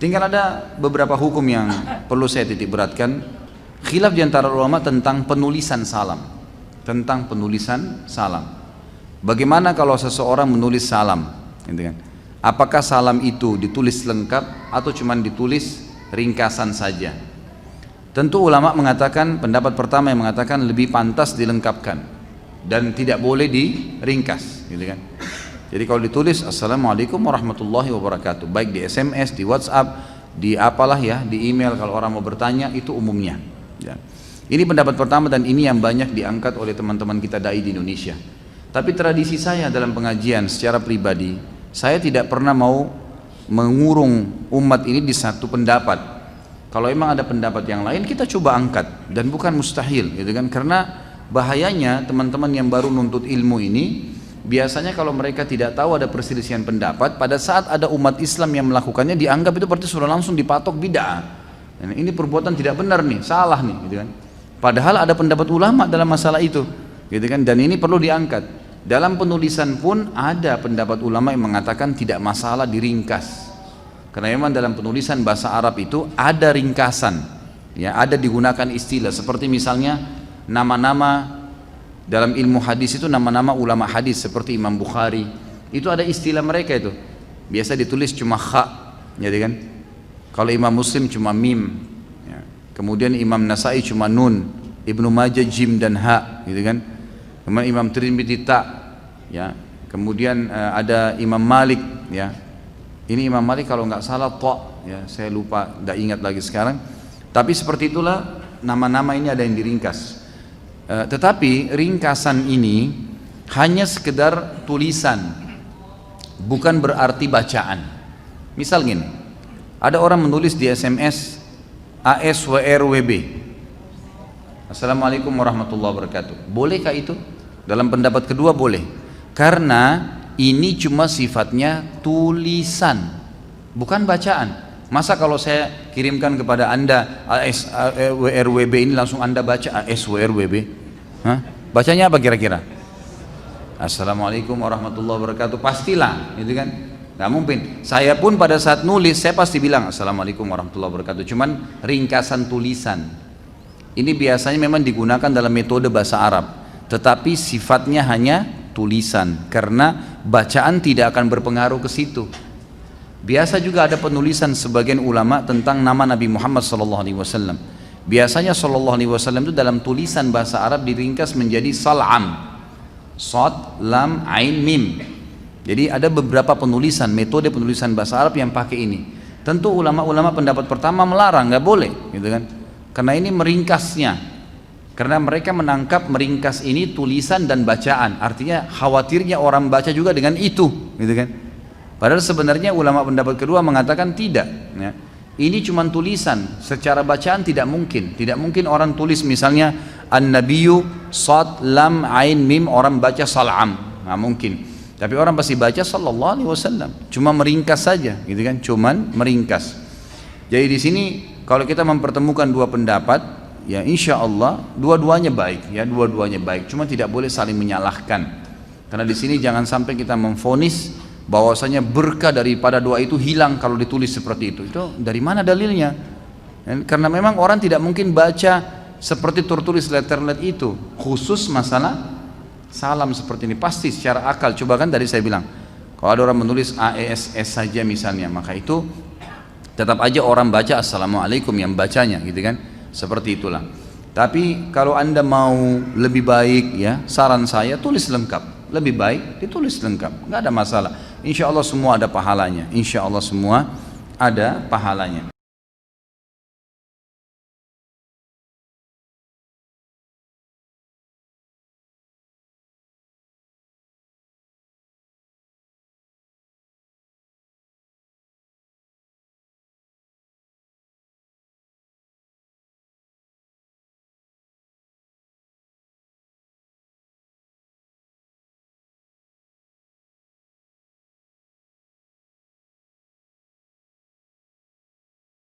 Tinggal ada beberapa hukum yang perlu saya titik beratkan. Khilaf di antara ulama tentang penulisan salam. Tentang penulisan salam. Bagaimana kalau seseorang menulis salam? Gitu kan? Apakah salam itu ditulis lengkap atau cuma ditulis ringkasan saja? Tentu ulama mengatakan, pendapat pertama yang mengatakan lebih pantas dilengkapkan dan tidak boleh diringkas, gitu kan? Jadi kalau ditulis Assalamualaikum warahmatullahi wabarakatuh, baik di SMS, di WhatsApp, di apalah ya, di email kalau orang mau bertanya, itu umumnya ya. Ini pendapat pertama dan ini yang banyak diangkat oleh teman-teman kita dai di Indonesia. Tapi tradisi saya dalam pengajian secara pribadi, saya tidak pernah mau mengurung umat ini di satu pendapat. Kalau emang ada pendapat yang lain kita coba angkat dan bukan mustahil, gitu kan? Karena bahayanya teman-teman yang baru nuntut ilmu ini, biasanya kalau mereka tidak tahu ada perselisihan pendapat, pada saat ada umat Islam yang melakukannya dianggap itu berarti sudah langsung dipatok bid'ah. Dan ini perbuatan tidak benar nih, salah nih, gitu kan? Padahal ada pendapat ulama dalam masalah itu, gitu kan? Dan ini perlu diangkat. Dalam penulisan pun ada pendapat ulama yang mengatakan tidak masalah diringkas. Karena memang dalam penulisan bahasa Arab itu ada ringkasan, ya, ada digunakan istilah seperti misalnya nama-nama dalam ilmu hadis itu, nama-nama ulama hadis seperti Imam Bukhari itu ada istilah mereka itu. Biasa ditulis cuma kha, jadi kan. Kalau Imam Muslim cuma mim, ya. Kemudian Imam Nasai cuma nun, Ibnu Majah jim dan ha, gitu kan. Kemudian Imam Tirmidzi ta, ya. Kemudian ada Imam Malik, ya. Ini Imam Malik kalau nggak salah ta, ya. Saya lupa, nggak ingat lagi sekarang. Tapi seperti itulah nama-nama ini ada yang diringkas. Tetapi ringkasan ini hanya sekedar tulisan, bukan berarti bacaan. Misal gini, ada orang menulis di SMS ASWRWB, Assalamualaikum warahmatullahi wabarakatuh. Bolehkah itu? Dalam pendapat kedua boleh, karena ini cuma sifatnya tulisan, bukan bacaan. Masa kalau saya kirimkan kepada anda ASWRWB ini langsung anda baca ASWRWB? Hah? Bacanya apa kira-kira? Assalamualaikum warahmatullahi wabarakatuh. Pastilah, gitu kan? Gak mungkin. Saya pun pada saat nulis saya pasti bilang Assalamualaikum warahmatullahi wabarakatuh. Cuman ringkasan tulisan. Ini biasanya memang digunakan dalam metode bahasa Arab, tetapi sifatnya hanya tulisan karena bacaan tidak akan berpengaruh ke situ. Biasa juga ada penulisan sebagian ulama tentang nama Nabi Muhammad SAW. Biasanya SAW itu dalam tulisan bahasa Arab diringkas menjadi sal'am, sod, lam, ain, mim. Jadi ada beberapa penulisan, metode penulisan bahasa Arab yang pakai ini. Tentu ulama-ulama pendapat pertama melarang, nggak boleh, gitu kan? Karena ini meringkasnya. Karena mereka menangkap meringkas ini tulisan dan bacaan. Artinya khawatirnya orang baca juga dengan itu, gitu kan? Padahal sebenarnya ulama pendapat kedua mengatakan tidak, ya. Ini cuma tulisan, secara bacaan tidak mungkin. Tidak mungkin orang tulis misalnya An-Nabiyyu Sad Lam Ain Mim, orang baca Sal'am, nggak mungkin. Tapi orang pasti baca Sallallahu Alaihi Wasallam. Cuma meringkas saja, gitu kan? Cuman meringkas. Jadi di sini kalau kita mempertemukan dua pendapat, ya insya Allah dua-duanya baik, ya dua-duanya baik. Cuma tidak boleh saling menyalahkan. Karena di sini jangan sampai kita memvonis bahwasanya berkah daripada doa itu hilang kalau ditulis seperti itu. Itu dari mana dalilnya? Karena memang orang tidak mungkin baca seperti tertulis letter-letter itu, khusus masalah salam seperti ini. Pasti secara akal, coba kan tadi saya bilang, kalau ada orang menulis AESS saja misalnya, maka itu tetap aja orang baca Assalamualaikum yang bacanya, gitu kan? Seperti itulah. Tapi kalau anda mau lebih baik, ya saran saya tulis lengkap. Lebih baik ditulis lengkap, nggak ada masalah. Insya Allah semua ada pahalanya. Insya Allah semua ada pahalanya.